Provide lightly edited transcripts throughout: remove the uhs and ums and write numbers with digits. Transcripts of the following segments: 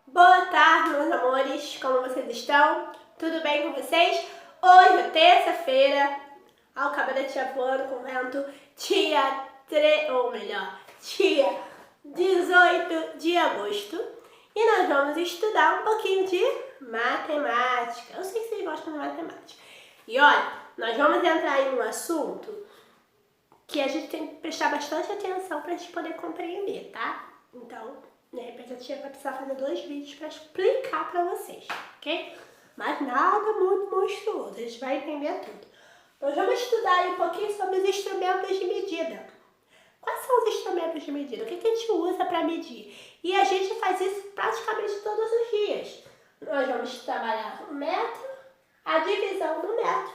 Boa tarde, meus amores, como vocês estão? Tudo bem com vocês? Hoje é terça-feira, ao cabelo da tia voando com vento, dia 18 de agosto, e nós vamos estudar um pouquinho de matemática. Eu sei que vocês gostam de matemática. E olha, nós vamos entrar em um assunto que a gente tem que prestar bastante atenção para a gente poder compreender, tá? Então, de repente a tia vai precisar fazer 2 vídeos para explicar para vocês, ok? Mas nada muito monstruoso, a gente vai entender tudo. Nós vamos estudar aí um pouquinho sobre os instrumentos de medida. Quais são os instrumentos de medida? O que a gente usa para medir? E a gente faz isso praticamente todos os dias. Nós vamos trabalhar o metro, a divisão do metro.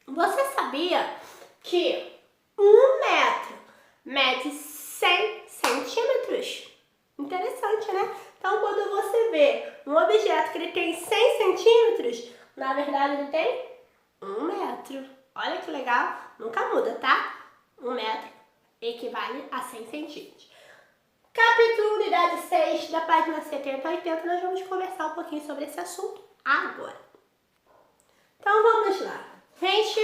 Você sabia que 1 metro mede 100 centímetros? Interessante, né? Então, quando você vê um objeto que ele tem 100 centímetros, na verdade ele tem 1 metro. Olha que legal, nunca muda, tá? 1 metro equivale a 100 centímetros. Capítulo unidade 6, da página 70 a 80, nós vamos conversar um pouquinho sobre esse assunto agora. Então, vamos lá. Gente,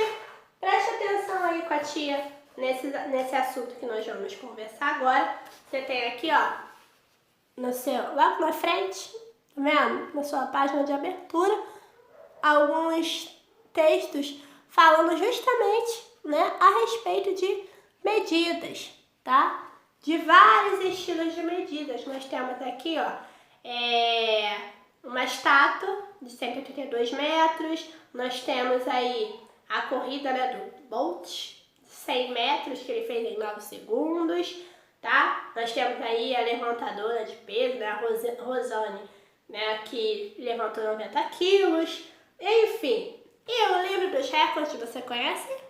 preste atenção aí com a tia nesse assunto que nós vamos conversar agora. Você tem aqui, ó, logo na frente, tá vendo? Na sua página de abertura, alguns textos falando justamente, né, a respeito de medidas, tá? De vários estilos de medidas. Nós temos aqui, ó, uma estátua de 182 metros, nós temos aí a corrida, né, do Bolt, de 100 metros, que ele fez em 9 segundos, tá? Nós temos aí a levantadora de peso, né, a Rosane, né, que levantou 90 quilos, enfim. E o livro dos recordes, você conhece?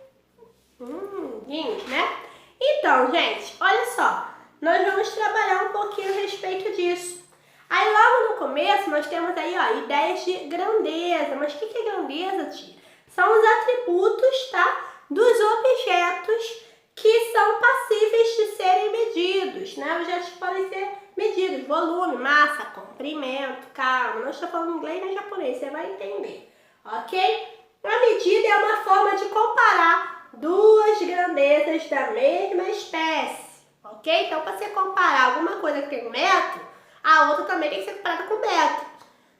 Guinness, né? Então, gente, olha só, nós vamos trabalhar um pouquinho a respeito disso. Aí logo no começo nós temos aí, ó, ideias de grandeza. Mas o que é grandeza, tia? São os atributos, tá, dos objetos que são passíveis de serem medidos, né? Objetos que podem ser medidos: volume, massa, comprimento. Calma, não estou falando inglês nem japonês, você vai entender, ok? A medida é uma forma de comparar duas grandezas da mesma espécie, ok? Então, para você comparar alguma coisa que tem 1 metro, a outra também tem que ser comparada com 1 metro.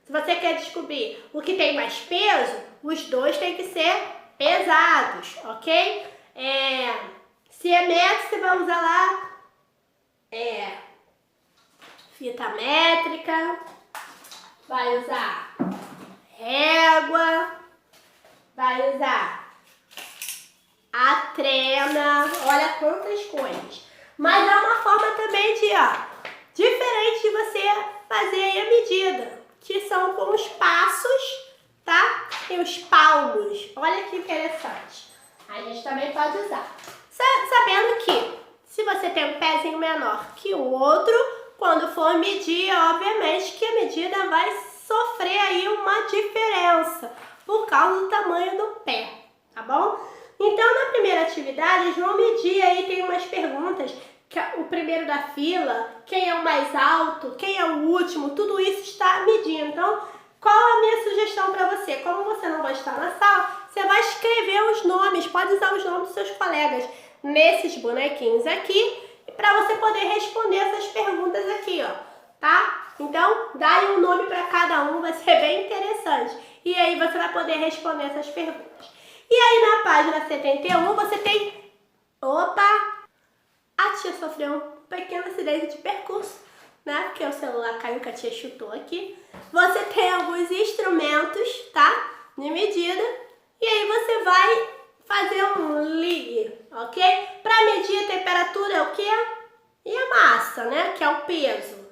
Se você quer descobrir o que tem mais peso, os dois têm que ser pesados, ok? Se é metro, você vai usar lá fita métrica, vai usar régua, vai usar a trena, olha quantas coisas. Mas é uma forma também de, diferente de você fazer aí a medida, que são com os passos, tá? E os palmos. Olha que interessante. A gente também pode usar. Sabendo que se você tem um pezinho menor que o outro, quando for medir, obviamente que a medida vai sofrer aí uma diferença por causa do tamanho do pé, tá bom? Então, na primeira atividade, eles vão medir aí, tem umas perguntas, o primeiro da fila, quem é o mais alto, quem é o último, tudo isso está medindo. Então, qual a minha sugestão para você? Como você não vai estar na sala, você vai escrever os nomes, pode usar os nomes dos seus colegas nesses bonequinhos aqui, para você poder responder essas perguntas aqui, ó, tá? Então, dá aí um nome para cada um, vai ser bem interessante. E aí você vai poder responder essas perguntas. E aí na página 71 você tem... Opa! A tia sofreu um pequeno acidente de percurso, né? Porque o celular caiu que a tia chutou aqui. Você tem alguns instrumentos, tá? De medida. E aí você vai fazer um ligue, ok? Para medir a temperatura é o quê? E a massa, né? Que é o peso.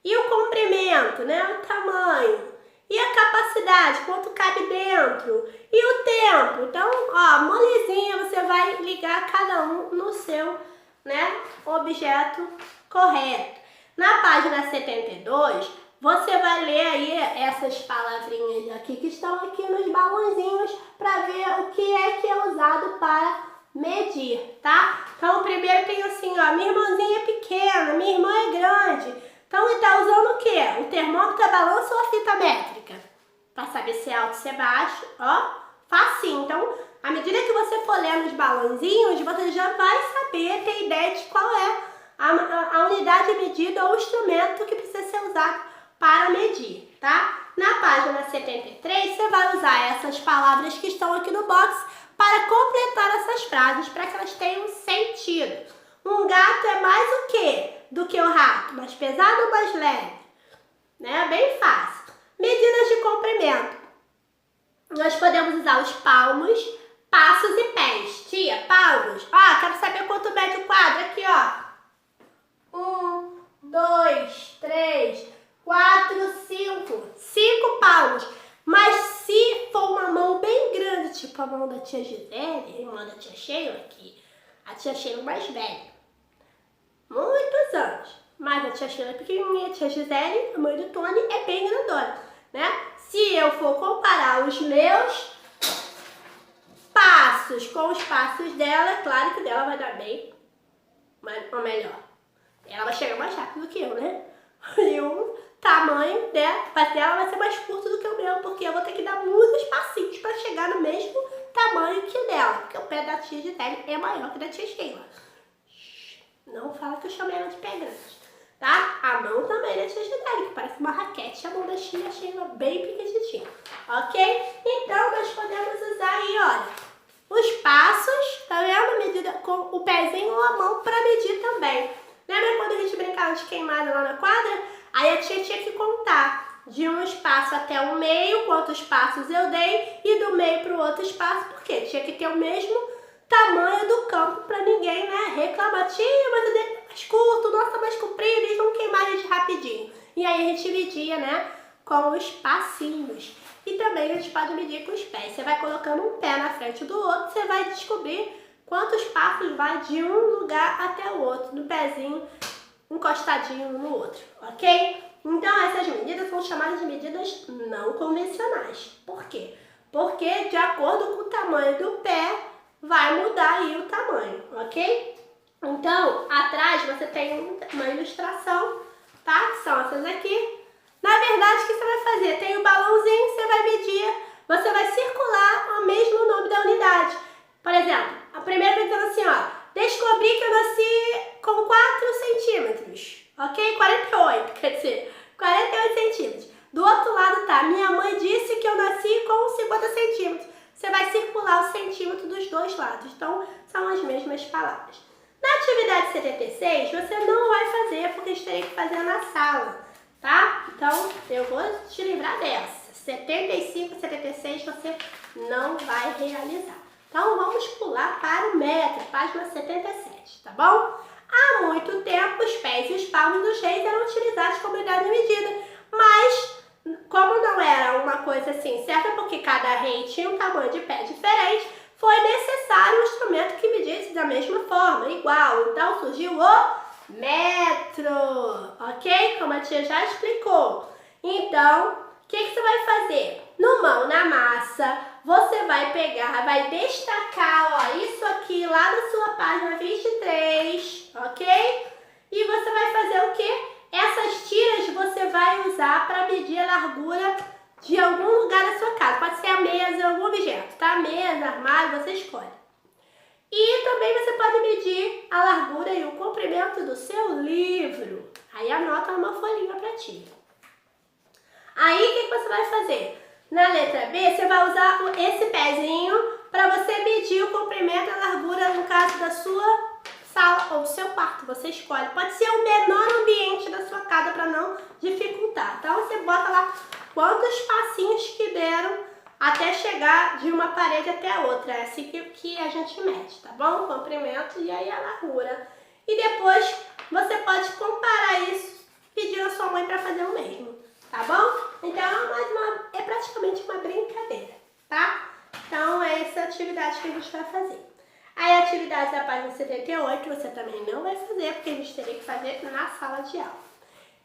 E o comprimento, né? O tamanho. E a capacidade, quanto cabe dentro. E o tempo. Então, ó, molezinha, você vai ligar cada um no seu, né, objeto correto. Na página 72, você vai ler aí essas palavrinhas aqui que estão aqui nos balãozinhos para ver o que é usado para medir, tá? Então, primeiro tem assim, ó, minha irmãzinha é pequena, minha irmã é grande. Então, ele tá usando o quê? O termômetro, a balança ou a fita métrica? Para saber se é alto, se é baixo, ó, facinho. Então, à medida que você for lendo os balãozinhos, você já vai saber, ter ideia de qual é a unidade de medida ou o instrumento que precisa ser usado para medir, tá? Na página 73, você vai usar essas palavras que estão aqui no box para completar essas frases, para que elas tenham sentido. Um gato é mais o quê do que o rato? Mais pesado ou mais leve? Né? Bem fácil. Medidas de comprimento. Nós podemos usar os palmos, passos e pés. Tia, palmos. Ó, quero saber quanto mede o quadro. Aqui, ó. 1, 2, 3, 4, 5. 5 palmos. Mas se for uma mão bem grande, tipo a mão da tia Gisele, irmã da tia Sheila, aqui, a tia Sheila mais velha, muitos anos, mas a tia Sheila é pequenininha, a tia Gisele, a mãe do Tony, é bem grandona, né? Se eu for comparar os meus passos com os passos dela, é claro que dela vai dar bem, ou melhor, ela vai chegar mais rápido que eu, né? E o tamanho dela vai ser mais curto do que o meu, porque eu vou ter que dar muitos passinhos para chegar no mesmo tamanho que o dela, porque o pé da tia Gisele é maior que o da tia Sheila. Não fala que eu chamei ela de pé grande, tá? A mão também da tia Gisele, que parece uma raquete, a mão da tia Sheila bem pequenininha, ok? Então, nós podemos usar aí, olha, os passos, tá vendo? Medida com o pezinho ou a mão para medir também. Lembra quando a gente brincava de queimada lá na quadra? Aí a tia tinha que contar de um espaço até o meio, quantos passos eu dei, e do meio para o outro espaço, porque tinha que ter o mesmo tamanho do campo para ninguém, né, reclamar. Tia, mas eu dei mais curto, nossa, mais comprido, eles vão queimar a gente rapidinho. E aí a gente media, né, com os passinhos. E também a gente pode medir com os pés. Você vai colocando um pé na frente do outro, você vai descobrir quantos passos vai de um lugar até o outro, no pezinho encostadinho um no outro, ok? Então essas medidas são chamadas de medidas não convencionais. Por quê? Porque de acordo com o tamanho do pé, vai mudar aí o tamanho, ok? Então, atrás você tem uma ilustração, tá? Que são essas aqui. Na verdade, o que você vai fazer? Tem o balãozinho, você vai medir, você vai circular o mesmo nome da unidade. Por exemplo, a primeira vai dizendo assim, ó, descobri que eu nasci com 4 centímetros, ok? 48, quer dizer, 48 centímetros. Do outro lado tá, minha mãe disse que eu nasci com 50 centímetros. Você vai circular o centímetro dos dois lados, então são as mesmas palavras. Na atividade 76, você não vai fazer, porque a gente teria que fazer na sala, tá? Então, eu vou te livrar dessa. 75, 76 você não vai realizar. Então, vamos pular para o metro, página 77, tá bom? Há muito tempo, os pés e os palmos dos reis eram utilizados como unidade de medida, mas como não era uma coisa assim certa, porque cada rei tinha um tamanho de pé diferente, foi necessário um instrumento que medisse da mesma forma, igual. Então surgiu o metro, ok? Como a tia já explicou. Então, o que você vai fazer? No mão na massa, você vai pegar, vai destacar, ó, isso aqui lá na sua página 23, ok? E você vai fazer o quê? Essas tiras você vai usar para medir a largura de algum lugar da sua casa. Pode ser a mesa, algum objeto, tá? Mesa, armário, você escolhe. E também você pode medir a largura e o comprimento do seu livro. Aí anota numa folhinha para ti. Aí o que você vai fazer? Na letra B, você vai usar esse pezinho para você medir o comprimento e a largura, no caso da sua sala ou do seu quarto. Você escolhe. Pode ser o menor ambiente da sua casa para não dificultar. Então você bota lá quantos passinhos que deram até chegar de uma parede até a outra. É assim que a gente mede, tá bom? O comprimento e aí a largura. E depois você pode comparar isso pedindo a sua mãe para fazer o mesmo, tá bom? Então é praticamente uma brincadeira, tá? Então é essa atividade que a gente vai fazer. Aí a atividade da página 78 você também não vai fazer, porque a gente teria que fazer na sala de aula.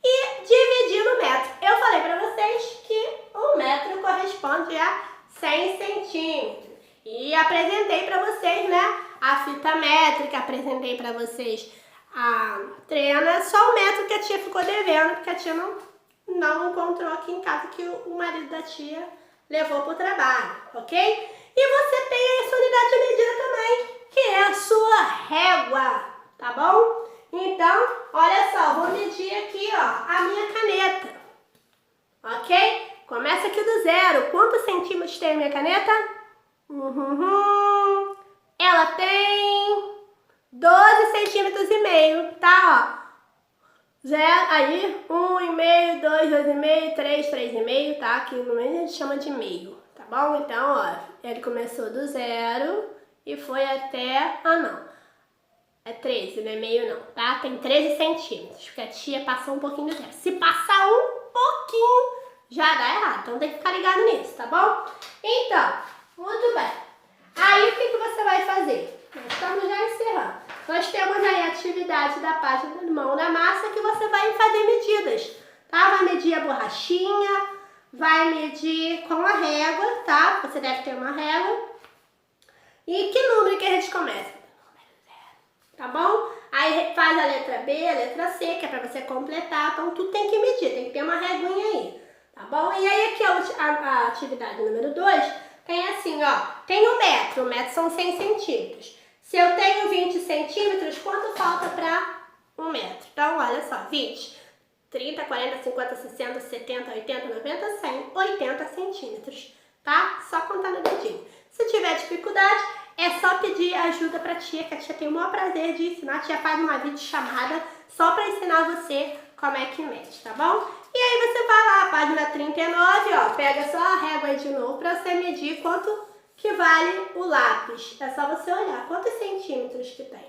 E dividir no metro. Eu falei para vocês que 1 metro corresponde a 100 centímetros. E apresentei para vocês, né, a fita métrica, apresentei para vocês a trena, só o metro que a tia ficou devendo, porque a tia não encontrou aqui em casa, que o marido da tia levou para o trabalho, ok? E você tem aí a sua unidade de medida também, que é a sua régua, tá bom? Então, olha só, vou medir aqui, ó, a minha caneta, ok? Começa aqui do zero. Quantos centímetros tem a minha caneta? Ela tem 12 centímetros e meio, tá? Ó, zero, aí, 1,5, 2, 2,5, 3, 3,5, tá? Aqui no meio a gente chama de meio, tá bom? Então, ó, ele começou do zero e foi até, é 13, não é meio não, tá? Tem 13 centímetros, porque a tia passou um pouquinho do zero. Se passar um pouquinho, já dá errado, então tem que ficar ligado nisso, tá bom? Então, muito bem. Aí o que você vai fazer? Nós estamos já encerrando. Nós temos aí a atividade da página do Mão na Massa, que você vai fazer medidas, tá? Vai medir a borrachinha, vai medir com a régua, tá? Você deve ter uma régua. E que número que a gente começa? Tá bom? Aí faz a letra B, a letra C, que é pra você completar. Então tudo tem que medir, tem que ter uma reguinha aí, tá bom? E aí aqui a atividade número 2 tem assim, ó, tem 1 metro, 1 metro são 100 centímetros. Se eu tenho 20 centímetros, quanto falta pra 1 metro? Então, olha só, 20, 30, 40, 50, 60, 70, 80, 90, 100, 80 centímetros, tá? Só contar no dedinho. Se tiver dificuldade, é só pedir ajuda pra tia, que a tia tem o maior prazer de ensinar. A tia faz uma videochamada só pra ensinar você como é que mede, tá bom? E aí você vai lá, página 39, ó, pega só a régua aí de novo pra você medir quanto que vale o lápis. É só você olhar quantos centímetros que tem.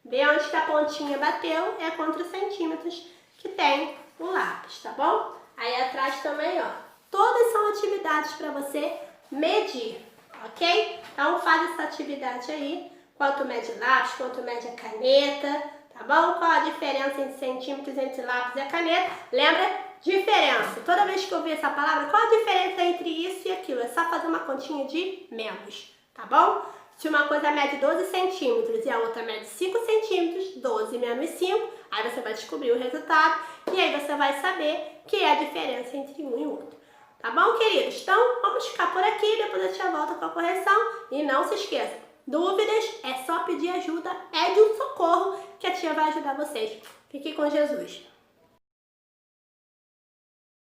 Vê onde que a pontinha bateu, é quantos centímetros que tem o lápis, tá bom? Aí atrás também, ó, todas são atividades pra você medir, ok? Então faz essa atividade aí, quanto mede lápis, quanto mede a caneta, tá bom? Qual a diferença em centímetros entre lápis e a caneta? Lembra? Diferença. Toda vez que eu ouvir essa palavra, qual a diferença entre isso e aquilo? É só fazer uma continha de menos, tá bom? Se uma coisa mede 12 centímetros e a outra mede 5 centímetros, 12 menos 5, aí você vai descobrir o resultado e aí você vai saber que é a diferença entre um e outro. Tá bom, queridos? Então, vamos ficar por aqui, depois a tia volta com a correção. E não se esqueça, dúvidas é só pedir ajuda, pede um socorro que a tia vai ajudar vocês. Fique com Jesus.